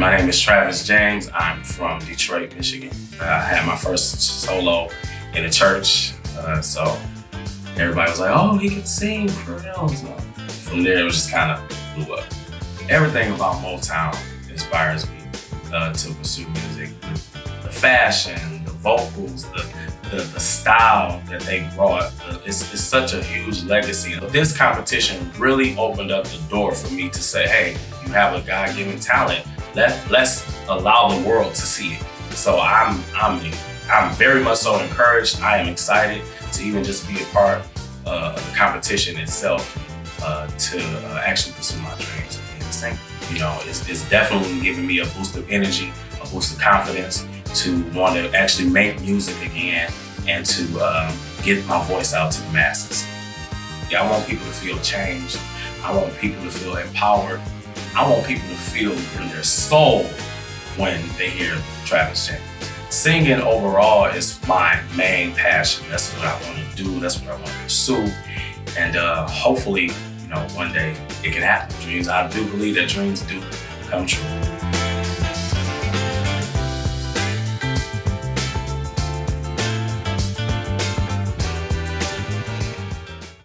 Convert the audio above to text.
My name is Travis James. I'm from Detroit, Michigan. I had my first solo in a church, so everybody was like, "Oh, he can sing for real." So from there, it was just kind of blew up. Everything about Motown inspires me to pursue music. The fashion, the vocals, the style that they brought, it's such a huge legacy. This competition really opened up the door for me to say, hey, you have a God-given talent, let's allow the world to see it. So I'm very much so encouraged. I am excited to even just be a part of the competition itself, to actually pursue my dreams in singing. You know, it's definitely giving me a boost of energy, a boost of confidence to want to actually make music again and to get my voice out to the masses. Yeah, I want people to feel changed. I want people to feel empowered. I want people to feel in their soul when they hear Travis James. Singing overall is my main passion. That's what I want to do. That's what I want to pursue. And hopefully, one day it can happen. I do believe that dreams do come true.